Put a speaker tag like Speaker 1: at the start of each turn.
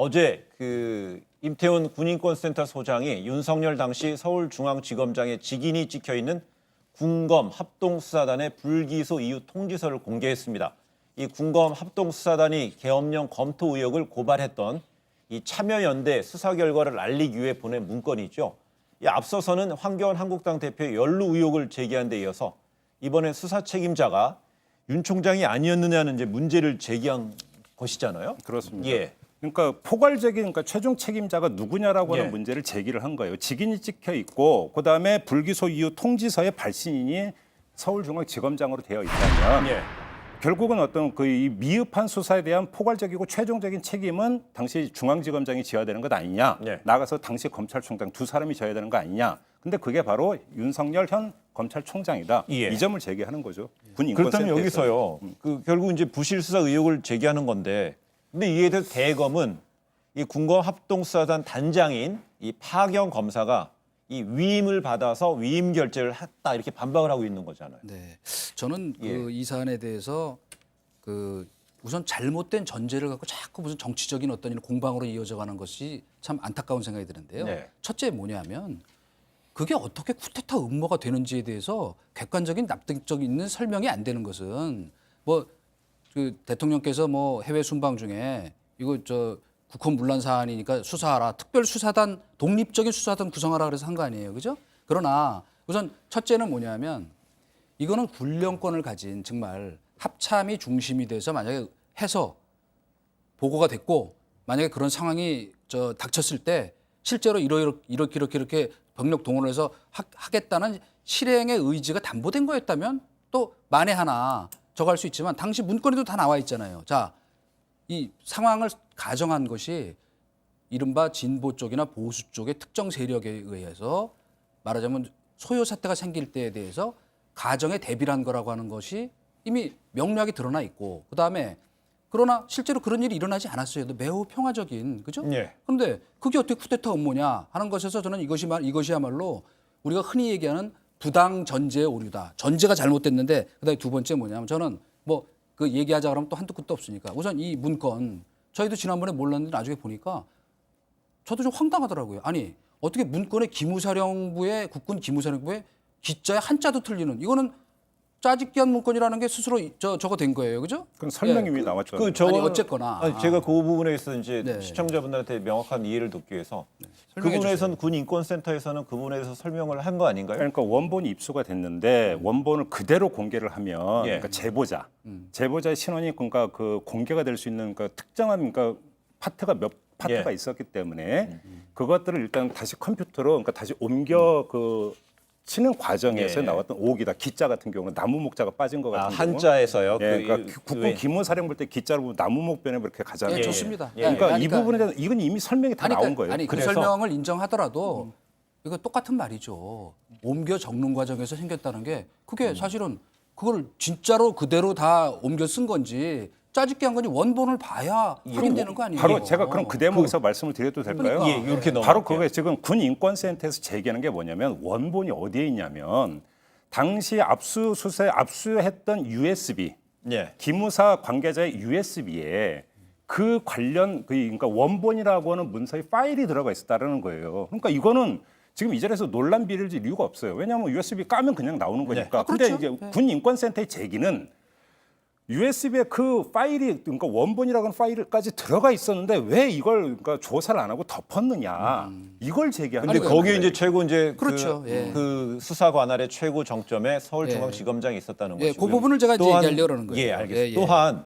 Speaker 1: 어제 그 임태훈 군인권센터 소장이 윤석열 당시 서울중앙지검장의 직인이 찍혀 있는 군검 합동수사단의 불기소 이유 통지서를 공개했습니다. 이 군검 합동수사단이 계엄령 검토 의혹을 고발했던 이 참여연대 수사 결과를 알리기 위해 보낸 문건이죠. 이 앞서서는 황교안 한국당 대표의 연루 의혹을 제기한 데 이어서 이번에 수사 책임자가 윤 총장이 아니었느냐는 이제 문제를 제기한 것이잖아요.
Speaker 2: 그렇습니다.
Speaker 1: 예.
Speaker 2: 그러니까 포괄적인 그러니까 최종 책임자가 누구냐라고 하는
Speaker 1: 예.
Speaker 2: 문제를 제기를 한 거예요. 직인이 찍혀 있고 그다음에 불기소 이후 통지서의 발신인이 서울중앙지검장으로 되어 있다면
Speaker 1: 예.
Speaker 2: 결국은 어떤 그 이 미흡한 수사에 대한 포괄적이고 최종적인 책임은 당시 중앙지검장이 져야 되는 것 아니냐.
Speaker 1: 예.
Speaker 2: 나가서 당시 검찰총장 두 사람이 져야 되는 거 아니냐. 근데 그게 바로 윤석열 현 검찰총장이다.
Speaker 1: 예.
Speaker 2: 이 점을 제기하는 거죠.
Speaker 1: 그렇다면 여기서요. 그 결국 이제 부실 수사 의혹을 제기하는 건데, 근데 이에 대해서 대검은 이 군검 합동수사단 단장인 이 파경 검사가 이 위임을 받아서 위임 결재를 했다 이렇게 반박을 하고 있는 거잖아요.
Speaker 3: 네, 저는
Speaker 1: 예.
Speaker 3: 그 이 사안에 대해서 그 우선 잘못된 전제를 갖고 자꾸 무슨 정치적인 어떤 이런 공방으로 이어져가는 것이 참 안타까운 생각이 드는데요.
Speaker 1: 네.
Speaker 3: 첫째 뭐냐면 그게 어떻게 쿠데타 음모가 되는지에 대해서 객관적인 납득적 있는 설명이 안 되는 것은 뭐 그 대통령께서 뭐 해외 순방 중에 이거 저 국헌 문란 사안이니까 수사하라. 특별 수사단 독립적인 수사단 구성하라 그래서 한 거 아니에요. 그죠? 그러나 우선 첫째는 뭐냐면 이거는 군령권을 가진 정말 합참이 중심이 돼서 만약에 해서 보고가 됐고 만약에 그런 상황이 닥쳤을 때 실제로 이렇게 병력 동원을 해서 하겠다는 실행의 의지가 담보된 거였다면 또 만에 하나 저거 할 수 있지만 당시 문건에도 다 나와 있잖아요. 자, 이 상황을 가정한 것이 이른바 진보 쪽이나 보수 쪽의 특정 세력에 의해서 말하자면 소요 사태가 생길 때에 대해서 가정에 대비한 거라고 하는 것이 이미 명료하게 드러나 있고 그다음에 그러나 실제로 그런 일이 일어나지 않았어요. 매우 평화적인 그죠?
Speaker 1: 예.
Speaker 3: 그런데 그게 어떻게 쿠데타 음모냐 하는 것에서 저는 이것이야말로 우리가 흔히 얘기하는 부당 전제의 오류다. 전제가 잘못됐는데 그다음에 두 번째 뭐냐면 저는 뭐 그 얘기하자 그러면 또 한두 끝도 없으니까 우선 이 문건 저희도 지난번에 몰랐는데 나중에 보니까 저도 좀 황당하더라고요. 아니 어떻게 문건에 기무사령부의 국군 기무사령부의 기자의 한자도 틀리는 이거는 짜집기한 문건이라는 게 스스로 저거 된 거예요, 그죠?
Speaker 2: 그건 설명이
Speaker 3: 예,
Speaker 2: 이미 나왔죠.
Speaker 1: 그 저는
Speaker 3: 아니, 어쨌거나.
Speaker 1: 제가 그 부분에서 이제
Speaker 3: 네.
Speaker 1: 시청자분들한테 명확한 이해를 돕기 위해서 그
Speaker 3: 설명해
Speaker 1: 부분에서는 군인권센터에서는 그 부분에 대해서 설명을 한 거 아닌가요?
Speaker 2: 그러니까 원본이 입수가 됐는데 원본을 그대로 공개를 하면
Speaker 1: 예.
Speaker 2: 그러니까 제보자의 신원이 그러니까 그 공개가 될 수 있는 그러니까 특정한 그러니까 파트가 몇 파트가
Speaker 1: 예.
Speaker 2: 있었기 때문에 그것들을 일단 다시 컴퓨터로 그러니까 다시 옮겨 그 치는 과정에서
Speaker 1: 예.
Speaker 2: 나왔던 오기다 기자 같은 경우는 나무 목자가 빠진 것 같은 경우
Speaker 1: 한자에서요.
Speaker 2: 예,
Speaker 1: 그
Speaker 2: 그러니까 국군 기무사령부 때 기자로 보면 나무 목변에 그렇게 가잖아요.
Speaker 3: 예, 좋습니다.
Speaker 1: 예.
Speaker 2: 그러니까 이
Speaker 3: 그러니까-
Speaker 2: 부분에 대해서 이건 이미 설명이 다 나온 거예요.
Speaker 3: 아니 그
Speaker 1: 그래서-
Speaker 3: 설명을 인정하더라도 이거 똑같은 말이죠. 옮겨 적는 과정에서 생겼다는 게 그게 사실은 그걸 진짜로 그대로 다 옮겨 쓴 건지 짜집기 한 건지 원본을 봐야 확인되는 거 아니에요?
Speaker 2: 바로 제가 그럼 그 대목에서 말씀을 드려도 될까요?
Speaker 1: 예, 이렇게 넘어갈게요.
Speaker 2: 바로 그거에 지금 군인권센터에서 제기하는 게 뭐냐면 원본이 어디에 있냐면 당시 압수했던 USB
Speaker 1: 예.
Speaker 2: 기무사 관계자의 USB에 그 관련 그러니까 원본이라고 하는 문서의 파일이 들어가 있었다라는 거예요. 그러니까 이거는 지금 이 자리에서 논란 비릴 이유가 없어요. 왜냐하면 USB 까면 그냥 나오는 거니까. 근데
Speaker 3: 그렇죠.
Speaker 2: 이제 군인권센터의 제기는 USB에 그 파일이 그러니까 원본이라고 하는 파일까지 들어가 있었는데 왜 이걸 그러니까 조사를 안 하고 덮었느냐 이걸 제기하는
Speaker 1: 근데
Speaker 2: 거예요.
Speaker 1: 거기에 이제 최고 이제
Speaker 3: 그렇죠. 예.
Speaker 1: 그 수사 관할의 최고 정점에 서울중앙지검장이 있었다는
Speaker 3: 예,
Speaker 1: 것이고요.
Speaker 3: 그 부분을 제가 이제
Speaker 1: 또한-
Speaker 3: 얘기하려고 하는 거예요.
Speaker 1: 예, 알겠습니다.
Speaker 3: 예, 예.
Speaker 1: 또한